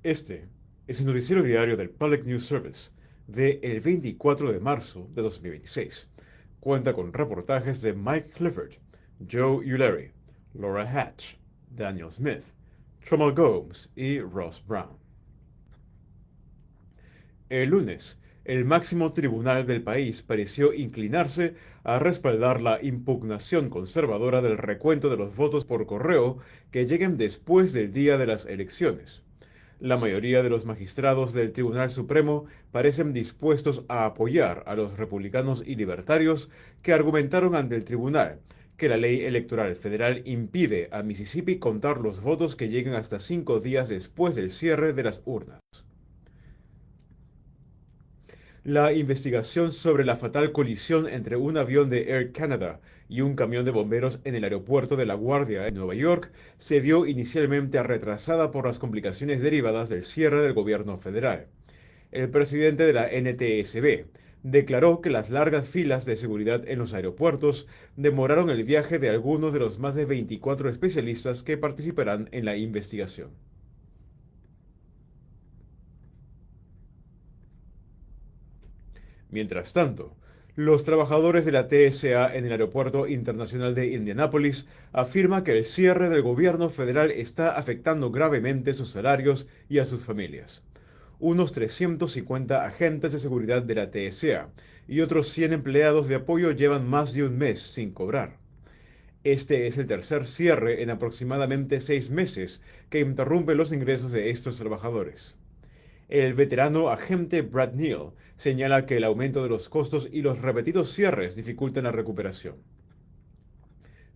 Este es el noticiero diario del Public News Service de el 24 de marzo de 2026. Cuenta con reportajes de Mike Clifford, Joe Ulery, Laura Hatch, Daniel Smith, Tramal Gomes y Ross Brown. El lunes, el máximo tribunal del país pareció inclinarse a respaldar la impugnación conservadora del recuento de los votos por correo que lleguen después del día de las elecciones. La mayoría de los magistrados del Tribunal Supremo parecen dispuestos a apoyar a los republicanos y libertarios que argumentaron ante el tribunal que la ley electoral federal impide a Mississippi contar los votos que lleguen hasta 5 días después del cierre de las urnas. La investigación sobre la fatal colisión entre un avión de Air Canada y un camión de bomberos en el aeropuerto de La Guardia en Nueva York se vio inicialmente retrasada por las complicaciones derivadas del cierre del gobierno federal. El presidente de la NTSB declaró que las largas filas de seguridad en los aeropuertos demoraron el viaje de algunos de los más de 24 especialistas que participarán en la investigación. Mientras tanto, los trabajadores de la TSA en el Aeropuerto Internacional de Indianápolis afirman que el cierre del gobierno federal está afectando gravemente sus salarios y a sus familias. Unos 350 agentes de seguridad de la TSA y otros 100 empleados de apoyo llevan más de un mes sin cobrar. Este es el tercer cierre en aproximadamente 6 meses que interrumpe los ingresos de estos trabajadores. El veterano agente Brad Neal señala que el aumento de los costos y los repetidos cierres dificultan la recuperación.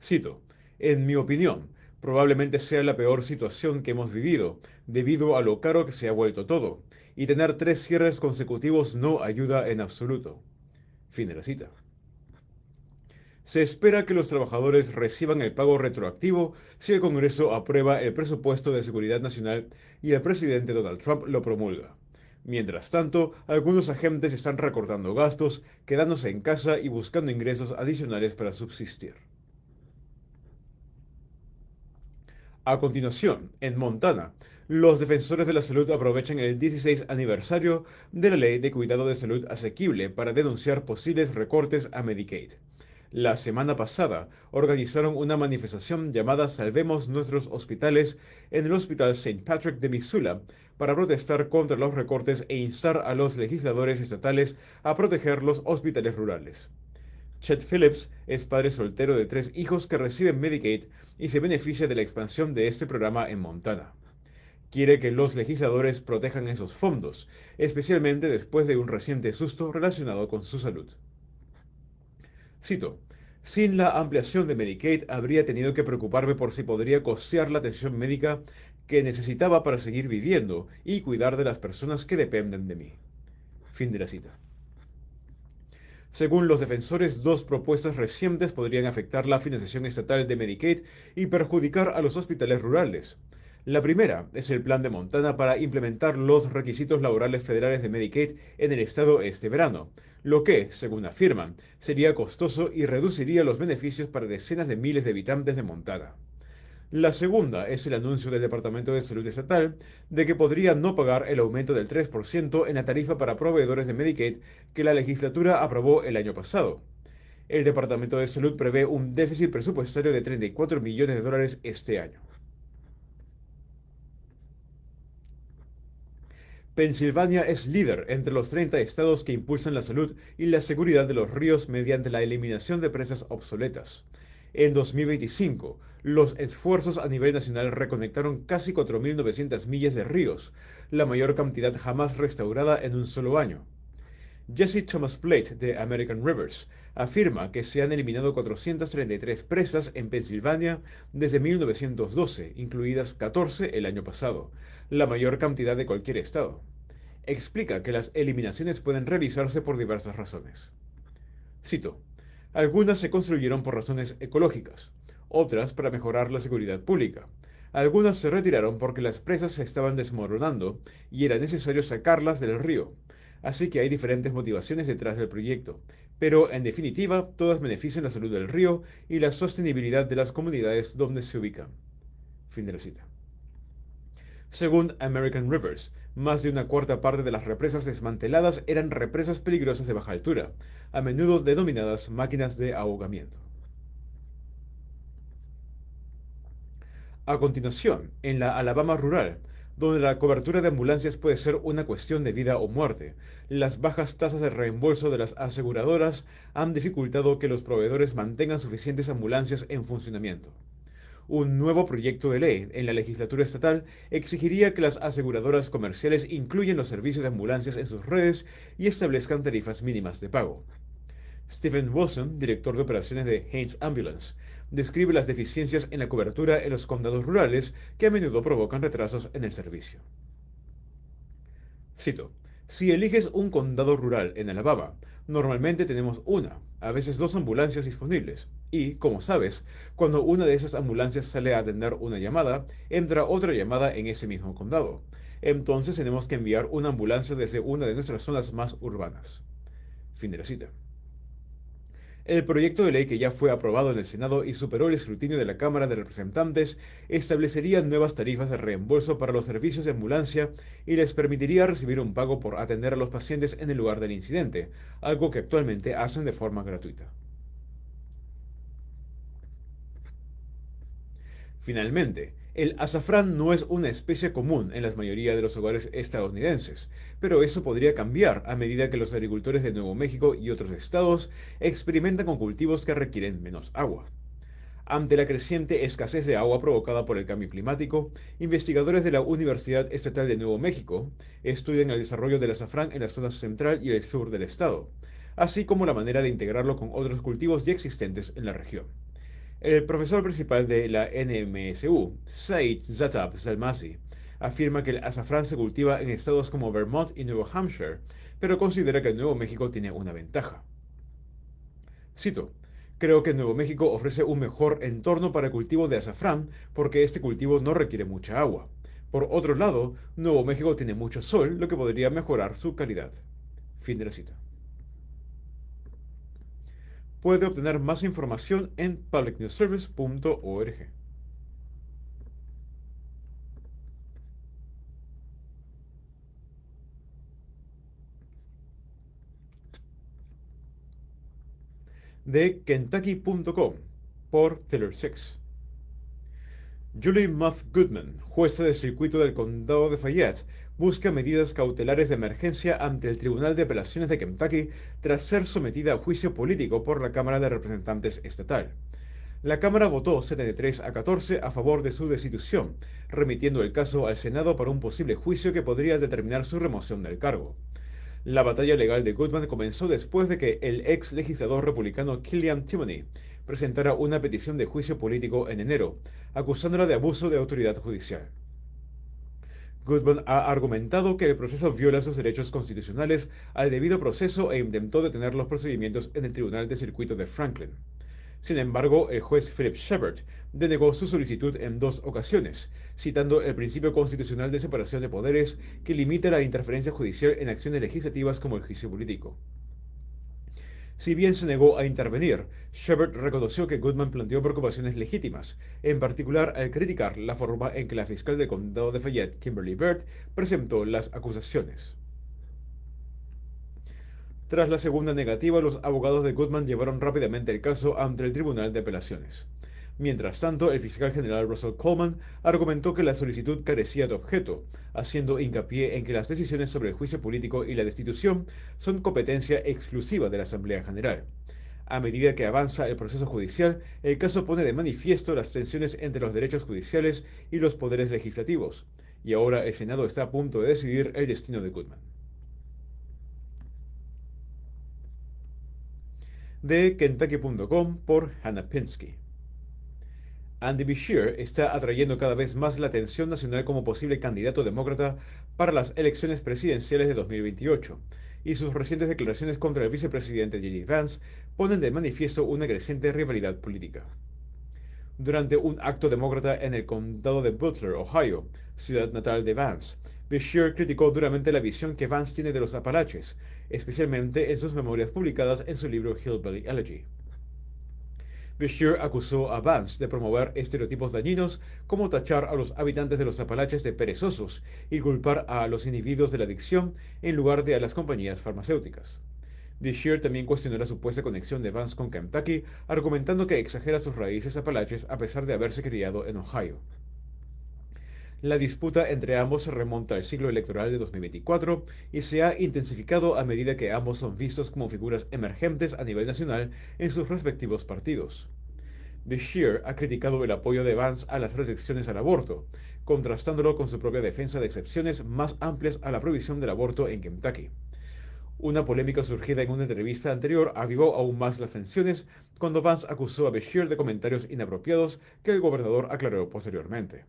Cito, en mi opinión, probablemente sea la peor situación que hemos vivido, debido a lo caro que se ha vuelto todo, y tener 3 cierres consecutivos no ayuda en absoluto. Fin de la cita. Se espera que los trabajadores reciban el pago retroactivo si el Congreso aprueba el presupuesto de seguridad nacional y el presidente Donald Trump lo promulga. Mientras tanto, algunos agentes están recortando gastos, quedándose en casa y buscando ingresos adicionales para subsistir. A continuación, en Montana, los defensores de la salud aprovechan el 16 aniversario de la Ley de Cuidado de Salud Asequible para denunciar posibles recortes a Medicaid. La semana pasada organizaron una manifestación llamada Salvemos nuestros hospitales en el Hospital St. Patrick de Missoula para protestar contra los recortes e instar a los legisladores estatales a proteger los hospitales rurales. Chet Phillips es padre soltero de 3 hijos que reciben Medicaid y se beneficia de la expansión de este programa en Montana. Quiere que los legisladores protejan esos fondos, especialmente después de un reciente susto relacionado con su salud. Cito, sin la ampliación de Medicaid habría tenido que preocuparme por si podría costear la atención médica que necesitaba para seguir viviendo y cuidar de las personas que dependen de mí. Fin de la cita. Según los defensores, 2 propuestas recientes podrían afectar la financiación estatal de Medicaid y perjudicar a los hospitales rurales. La primera es el plan de Montana para implementar los requisitos laborales federales de Medicaid en el estado este verano, lo que, según afirman, sería costoso y reduciría los beneficios para decenas de miles de habitantes de Montana. La segunda es el anuncio del Departamento de Salud Estatal de que podría no pagar el aumento del 3% en la tarifa para proveedores de Medicaid que la legislatura aprobó el año pasado. El Departamento de Salud prevé un déficit presupuestario de 34 millones de dólares este año. Pensilvania es líder entre los 30 estados que impulsan la salud y la seguridad de los ríos mediante la eliminación de presas obsoletas. En 2025, los esfuerzos a nivel nacional reconectaron casi 4.900 millas de ríos, la mayor cantidad jamás restaurada en un solo año. Jesse Thomas Plate de American Rivers afirma que se han eliminado 433 presas en Pensilvania desde 1912, incluidas 14 el año pasado, la mayor cantidad de cualquier estado. Explica que las eliminaciones pueden realizarse por diversas razones. Cito, algunas se construyeron por razones ecológicas, otras para mejorar la seguridad pública. Algunas se retiraron porque las presas se estaban desmoronando y era necesario sacarlas del río. Así que hay diferentes motivaciones detrás del proyecto, pero en definitiva todas benefician la salud del río y la sostenibilidad de las comunidades donde se ubican. Fin de la cita. Según American Rivers, más de una cuarta parte de las represas desmanteladas eran represas peligrosas de baja altura, a menudo denominadas máquinas de ahogamiento. A continuación, en la Alabama rural, donde la cobertura de ambulancias puede ser una cuestión de vida o muerte, las bajas tasas de reembolso de las aseguradoras han dificultado que los proveedores mantengan suficientes ambulancias en funcionamiento. Un nuevo proyecto de ley en la legislatura estatal exigiría que las aseguradoras comerciales incluyan los servicios de ambulancias en sus redes y establezcan tarifas mínimas de pago. Stephen Wilson, director de operaciones de Haynes Ambulance, describe las deficiencias en la cobertura en los condados rurales que a menudo provocan retrasos en el servicio. Cito: si eliges un condado rural en Alabama, normalmente tenemos una, a veces dos ambulancias disponibles. Y, como sabes, cuando una de esas ambulancias sale a atender una llamada, entra otra llamada en ese mismo condado. Entonces tenemos que enviar una ambulancia desde una de nuestras zonas más urbanas. Fin de la cita. El proyecto de ley que ya fue aprobado en el Senado y superó el escrutinio de la Cámara de Representantes establecería nuevas tarifas de reembolso para los servicios de ambulancia y les permitiría recibir un pago por atender a los pacientes en el lugar del incidente, algo que actualmente hacen de forma gratuita. Finalmente, el azafrán no es una especie común en la mayoría de los hogares estadounidenses, pero eso podría cambiar a medida que los agricultores de Nuevo México y otros estados experimentan con cultivos que requieren menos agua. Ante la creciente escasez de agua provocada por el cambio climático, investigadores de la Universidad Estatal de Nuevo México estudian el desarrollo del azafrán en la zona central y el sur del estado, así como la manera de integrarlo con otros cultivos ya existentes en la región. El profesor principal de la NMSU, Said Zatab Zalmasi, afirma que el azafrán se cultiva en estados como Vermont y Nuevo Hampshire, pero considera que Nuevo México tiene una ventaja. Cito: creo que Nuevo México ofrece un mejor entorno para el cultivo de azafrán porque este cultivo no requiere mucha agua. Por otro lado, Nuevo México tiene mucho sol, lo que podría mejorar su calidad. Fin de la cita. Puede obtener más información en publicnewsservice.org. De Kentucky.com por Taylor Six. Julie Muff Goodman, jueza de circuito del condado de Fayette, busca medidas cautelares de emergencia ante el Tribunal de Apelaciones de Kentucky tras ser sometida a juicio político por la Cámara de Representantes estatal. La Cámara votó 73 a 14 a favor de su destitución, remitiendo el caso al Senado para un posible juicio que podría determinar su remoción del cargo. La batalla legal de Goodman comenzó después de que el ex legislador republicano Killian Timoney presentara una petición de juicio político en enero, acusándola de abuso de autoridad judicial. Goodman ha argumentado que el proceso viola sus derechos constitucionales al debido proceso e intentó detener los procedimientos en el Tribunal de Circuito de Franklin. Sin embargo, el juez Philip Shepard denegó su solicitud en dos ocasiones, citando el principio constitucional de separación de poderes que limita la interferencia judicial en acciones legislativas como el juicio político. Si bien se negó a intervenir, Shepard reconoció que Goodman planteó preocupaciones legítimas, en particular al criticar la forma en que la fiscal del condado de Fayette, Kimberly Byrd, presentó las acusaciones. Tras la segunda negativa, los abogados de Goodman llevaron rápidamente el caso ante el Tribunal de Apelaciones. Mientras tanto, el fiscal general Russell Coleman argumentó que la solicitud carecía de objeto, haciendo hincapié en que las decisiones sobre el juicio político y la destitución son competencia exclusiva de la Asamblea General. A medida que avanza el proceso judicial, el caso pone de manifiesto las tensiones entre los derechos judiciales y los poderes legislativos, y ahora el Senado está a punto de decidir el destino de Goodman. De Kentucky.com por Hannah Pinsky. Andy Beshear está atrayendo cada vez más la atención nacional como posible candidato demócrata para las elecciones presidenciales de 2028, y sus recientes declaraciones contra el vicepresidente J.D. Vance ponen de manifiesto una creciente rivalidad política. Durante un acto demócrata en el condado de Butler, Ohio, ciudad natal de Vance, Beshear criticó duramente la visión que Vance tiene de los Apalaches, especialmente en sus memorias publicadas en su libro Hillbilly Elegy. Beshear acusó a Vance de promover estereotipos dañinos como tachar a los habitantes de los Apalaches de perezosos y culpar a los individuos de la adicción en lugar de a las compañías farmacéuticas. Beshear también cuestionó la supuesta conexión de Vance con Kentucky, argumentando que exagera sus raíces apalaches a pesar de haberse criado en Ohio. La disputa entre ambos se remonta al ciclo electoral de 2024 y se ha intensificado a medida que ambos son vistos como figuras emergentes a nivel nacional en sus respectivos partidos. Beshear ha criticado el apoyo de Vance a las restricciones al aborto, contrastándolo con su propia defensa de excepciones más amplias a la prohibición del aborto en Kentucky. Una polémica surgida en una entrevista anterior avivó aún más las tensiones cuando Vance acusó a Beshear de comentarios inapropiados que el gobernador aclaró posteriormente.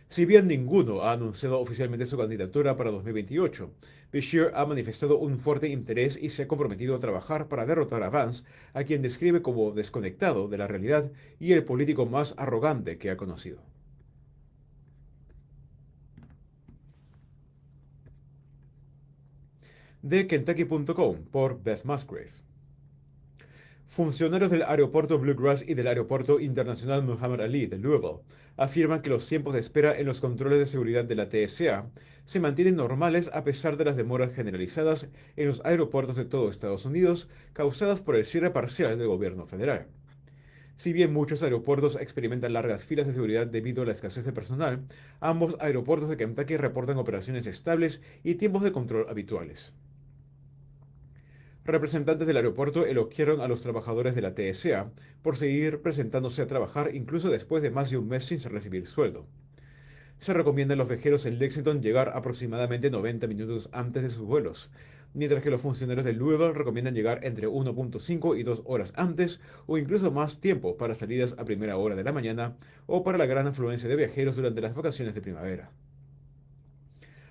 Si bien ninguno ha anunciado oficialmente su candidatura para 2028, Beshear ha manifestado un fuerte interés y se ha comprometido a trabajar para derrotar a Vance, a quien describe como desconectado de la realidad y el político más arrogante que ha conocido. De Kentucky.com por Beth Musgrave. Funcionarios del aeropuerto Bluegrass y del aeropuerto internacional Muhammad Ali de Louisville afirman que los tiempos de espera en los controles de seguridad de la TSA se mantienen normales a pesar de las demoras generalizadas en los aeropuertos de todo Estados Unidos causadas por el cierre parcial del gobierno federal. Si bien muchos aeropuertos experimentan largas filas de seguridad debido a la escasez de personal, ambos aeropuertos de Kentucky reportan operaciones estables y tiempos de control habituales. Representantes del aeropuerto elogiaron a los trabajadores de la TSA por seguir presentándose a trabajar incluso después de más de un mes sin recibir sueldo. Se recomienda a los viajeros en Lexington llegar aproximadamente 90 minutos antes de sus vuelos, mientras que los funcionarios de Louisville recomiendan llegar entre 1.5 y 2 horas antes o incluso más tiempo para salidas a primera hora de la mañana o para la gran afluencia de viajeros durante las vacaciones de primavera.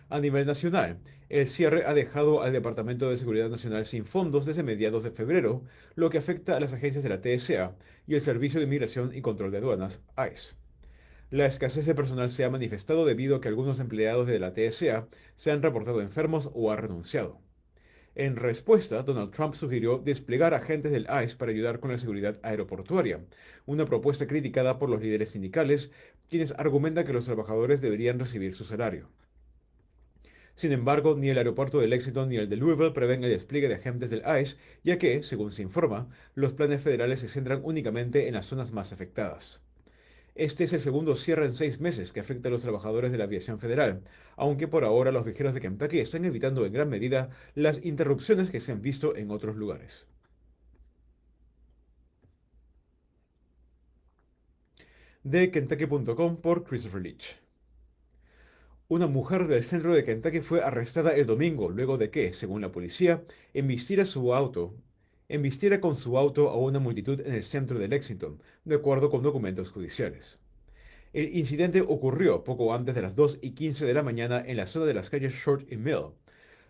A nivel nacional, el cierre ha dejado al Departamento de Seguridad Nacional sin fondos desde mediados de febrero, lo que afecta a las agencias de la TSA y el Servicio de Inmigración y Control de Aduanas, ICE. La escasez de personal se ha manifestado debido a que algunos empleados de la TSA se han reportado enfermos o han renunciado. En respuesta, Donald Trump sugirió desplegar agentes del ICE para ayudar con la seguridad aeroportuaria, una propuesta criticada por los líderes sindicales, quienes argumentan que los trabajadores deberían recibir su salario. Sin embargo, ni el aeropuerto de Lexington ni el de Louisville prevén el despliegue de agentes del ICE, ya que, según se informa, los planes federales se centran únicamente en las zonas más afectadas. Este es el segundo cierre en 6 meses que afecta a los trabajadores de la aviación federal, aunque por ahora los viajeros de Kentucky están evitando en gran medida las interrupciones que se han visto en otros lugares. De Kentucky.com por Christopher Leach. Una mujer del centro de Kentucky fue arrestada el domingo luego de que, según la policía, embistiera con su auto a una multitud en el centro de Lexington, de acuerdo con documentos judiciales. El incidente ocurrió poco antes de las 2:15 de la mañana en la zona de las calles Short y Mill.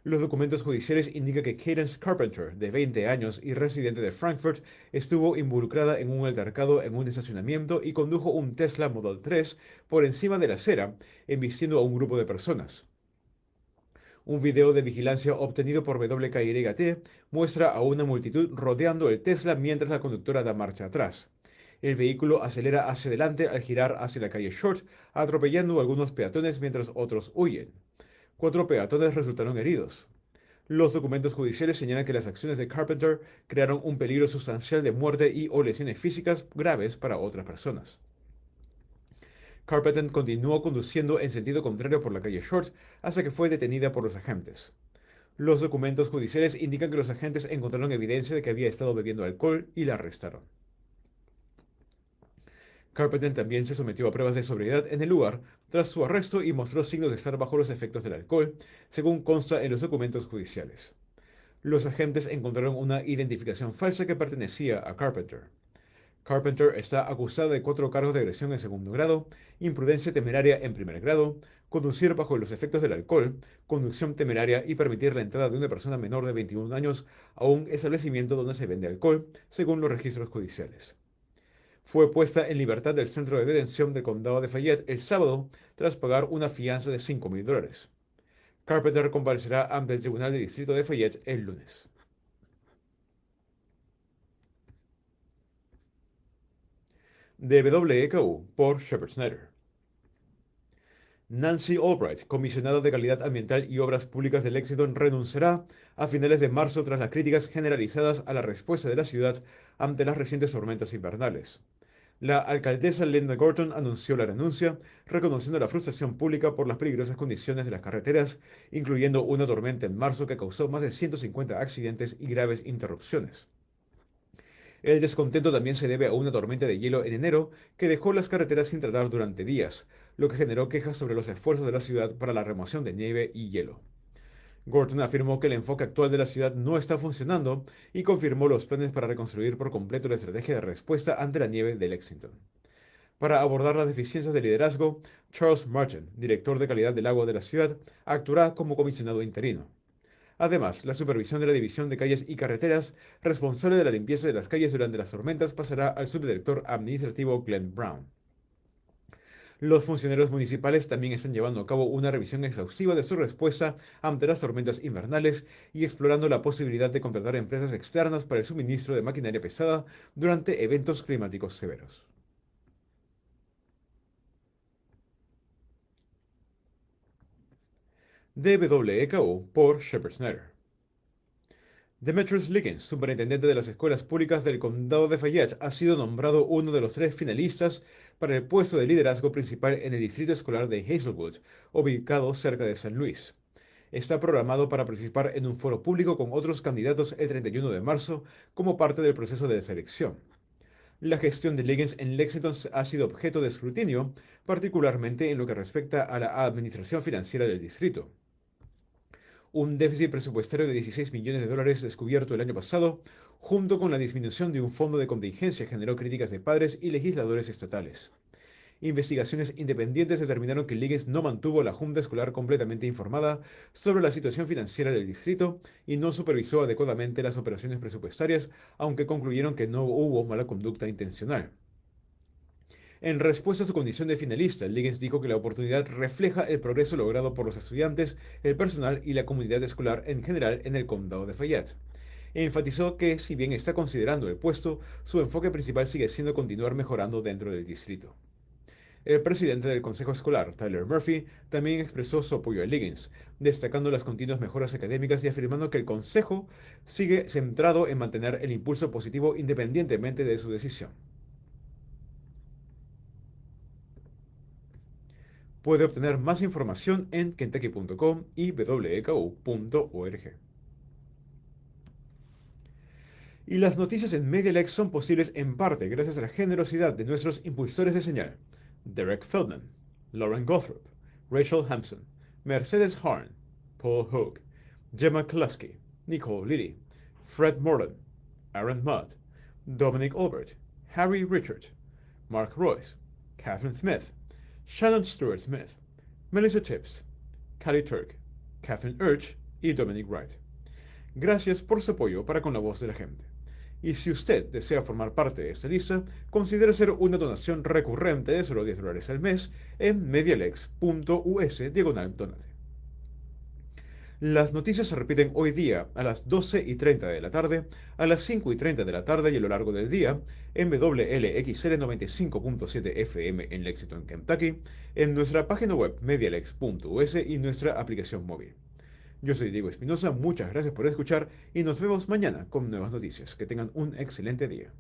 Los documentos judiciales indican que Cadence Carpenter, de 20 años y residente de Frankfurt, estuvo involucrada en un altercado en un estacionamiento y condujo un Tesla Model 3 por encima de la acera, embistiendo a un grupo de personas. Un video de vigilancia obtenido por WKYT muestra a una multitud rodeando el Tesla mientras la conductora da marcha atrás. El vehículo acelera hacia adelante al girar hacia la calle Short, atropellando a algunos peatones mientras otros huyen. 4 peatones resultaron heridos. Los documentos judiciales señalan que las acciones de Carpenter crearon un peligro sustancial de muerte y o lesiones físicas graves para otras personas. Carpenter continuó conduciendo en sentido contrario por la calle Short hasta que fue detenida por los agentes. Los documentos judiciales indican que los agentes encontraron evidencia de que había estado bebiendo alcohol y la arrestaron. Carpenter también se sometió a pruebas de sobriedad en el lugar tras su arresto y mostró signos de estar bajo los efectos del alcohol, según consta en los documentos judiciales. Los agentes encontraron una identificación falsa que pertenecía a Carpenter. Carpenter está acusada de 4 cargos de agresión en segundo grado, imprudencia temeraria en primer grado, conducir bajo los efectos del alcohol, conducción temeraria y permitir la entrada de una persona menor de 21 años a un establecimiento donde se vende alcohol, según los registros judiciales. Fue puesta en libertad del centro de detención del condado de Fayette el sábado tras pagar una fianza de $5,000. Carpenter comparecerá ante el Tribunal de Distrito de Fayette el lunes. de WKU por Shepard Snyder. Nancy Albright, comisionada de Calidad Ambiental y Obras Públicas del Lexington, renunciará a finales de marzo tras las críticas generalizadas a la respuesta de la ciudad ante las recientes tormentas invernales. La alcaldesa Linda Gorton anunció la renuncia, reconociendo la frustración pública por las peligrosas condiciones de las carreteras, incluyendo una tormenta en marzo que causó más de 150 accidentes y graves interrupciones. El descontento también se debe a una tormenta de hielo en enero que dejó las carreteras sin tratar durante días, lo que generó quejas sobre los esfuerzos de la ciudad para la remoción de nieve y hielo. Gorton afirmó que el enfoque actual de la ciudad no está funcionando y confirmó los planes para reconstruir por completo la estrategia de respuesta ante la nieve de Lexington. Para abordar las deficiencias de liderazgo, Charles Martin, director de calidad del agua de la ciudad, actuará como comisionado interino. Además, la supervisión de la División de Calles y Carreteras, responsable de la limpieza de las calles durante las tormentas, pasará al subdirector administrativo Glenn Brown. Los funcionarios municipales también están llevando a cabo una revisión exhaustiva de su respuesta ante las tormentas invernales y explorando la posibilidad de contratar empresas externas para el suministro de maquinaria pesada durante eventos climáticos severos. De WKU por Shepard Snyder. Demetrius Liggins, superintendente de las escuelas públicas del condado de Fayette, ha sido nombrado uno de los 3 finalistas para el puesto de liderazgo principal en el distrito escolar de Hazelwood, ubicado cerca de San Luis. Está programado para participar en un foro público con otros candidatos el 31 de marzo como parte del proceso de selección. La gestión de Liggins en Lexington ha sido objeto de escrutinio, particularmente en lo que respecta a la administración financiera del distrito. Un déficit presupuestario de 16 millones de dólares descubierto el año pasado, junto con la disminución de un fondo de contingencia, generó críticas de padres y legisladores estatales. Investigaciones independientes determinaron que Liggins no mantuvo la junta escolar completamente informada sobre la situación financiera del distrito y no supervisó adecuadamente las operaciones presupuestarias, aunque concluyeron que no hubo mala conducta intencional. En respuesta a su condición de finalista, Liggins dijo que la oportunidad refleja el progreso logrado por los estudiantes, el personal y la comunidad escolar en general en el condado de Fayette. Enfatizó que, si bien está considerando el puesto, su enfoque principal sigue siendo continuar mejorando dentro del distrito. El presidente del consejo escolar, Tyler Murphy, también expresó su apoyo a Liggins, destacando las continuas mejoras académicas y afirmando que el consejo sigue centrado en mantener el impulso positivo independientemente de su decisión. Puede obtener más información en kentucky.com y wku.org. Y las noticias en MediaLex son posibles en parte gracias a la generosidad de nuestros impulsores de señal: Derek Feldman, Lauren Gothrop, Rachel Hampson, Mercedes Harn, Paul Hogue, Gemma Klasky, Nicole Liddy, Fred Moreland, Aaron Mudd, Dominic Albert, Harry Richard, Mark Royce, Catherine Smith, Shannon Stewart Smith, Melissa Tips, Callie Turk, Catherine Urch y Dominic Wright. Gracias por su apoyo para con la voz de la gente. Y si usted desea formar parte de esta lista, considere hacer una donación recurrente de solo $10 al mes en medialex.us/donate. Las noticias se repiten hoy día a las 12:30 de la tarde, a las 5:30 de la tarde y a lo largo del día en WLXL 95.7 FM en Lexington, Kentucky, en nuestra página web medialex.us y nuestra aplicación móvil. Yo soy Diego Espinosa, muchas gracias por escuchar y nos vemos mañana con nuevas noticias. Que tengan un excelente día.